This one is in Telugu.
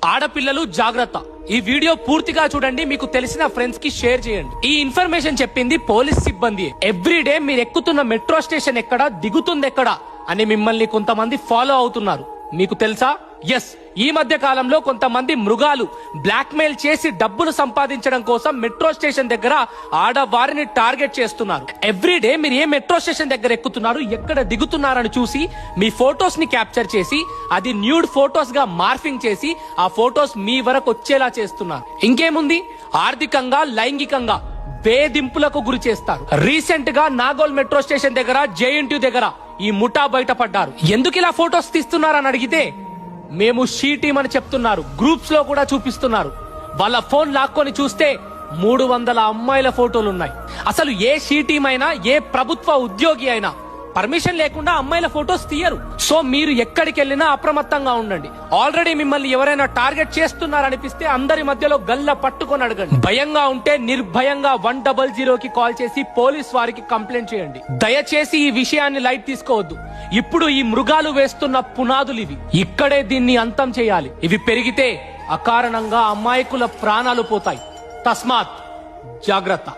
ఆడపిల్లలు జాగ్రత్త. ఈ వీడియో పూర్తిగా చూడండి, మీకు తెలిసిన ఫ్రెండ్స్ కి షేర్ చేయండి. ఈ ఇన్ఫర్మేషన్ చెప్పింది పోలీస్ సిబ్బంది. ఎవ్రీడే మీరు ఎక్కుతున్న మెట్రో స్టేషన్ ఎక్కడ, దిగుతుంది ఎక్కడ అని మిమ్మల్ని కొంతమంది ఫాలో అవుతున్నారు. మీకు తెలుసా? ఎస్, ఈ మధ్య కాలంలో కొంతమంది మృగాలు బ్లాక్ మెయిల్ చేసి డబ్బులు సంపాదించడం కోసం మెట్రో స్టేషన్ దగ్గర ఆడవారిని టార్గెట్ చేస్తున్నారు. ఎవ్రీడే మీరు ఏ మెట్రో స్టేషన్ దగ్గర ఎక్కుతున్నారు, ఎక్కడ దిగుతున్నారని చూసి మీ ఫొటోస్ ని క్యాప్చర్ చేసి అది న్యూడ్ ఫొటోస్ గా మార్ఫింగ్ చేసి ఆ ఫొటోస్ మీ వరకు వచ్చేలా చేస్తున్నారు. ఇంకేముంది, ఆర్థికంగా లైంగికంగా వేధింపులకు గురి చేస్తారు. రీసెంట్ గా నాగోల్ మెట్రో స్టేషన్ దగ్గర జేఎన్టీయూ దగ్గర ఈ ముఠా బయటపడ్డారు. ఎందుకు ఇలా ఫొటోస్ తీస్తున్నారని అడిగితే మేము షీ టీమ్ అని చెప్తున్నారు. గ్రూప్స్ లో కూడా చూపిస్తున్నారు. వాళ్ళ ఫోన్ లాక్కొని చూస్తే 300 అమ్మాయిల ఫోటోలు ఉన్నాయి. అసలు ఏ షీ టీమ్ అయినా, ఏ ప్రభుత్వ ఉద్యోగి అయినా పర్మిషన్ లేకుండా అమ్మాయిల ఫోటోస్ తీయరు. సో మీరు ఎక్కడికి వెళ్ళినా అప్రమత్తంగా ఉండండి. ఆల్రెడీ మిమ్మల్ని ఎవరైనా టార్గెట్ చేస్తున్నారనిపిస్తే అందరి మధ్యలో గల్ల పట్టుకొని అడగండి. భయంగా ఉంటే నిర్భయంగా 100కి కాల్ చేసి పోలీస్ వారికి కంప్లైంట్ చేయండి. దయచేసి ఈ విషయాన్ని లైట్ తీసుకోవద్దు. ఇప్పుడు ఈ మృగాలు వేస్తున్న పునాదులు ఇవి. ఇక్కడే దీన్ని అంతం చేయాలి. ఇవి పెరిగితే అకారణంగా అమాయకుల ప్రాణాలు పోతాయి. తస్మాత్ జాగ్రత్త.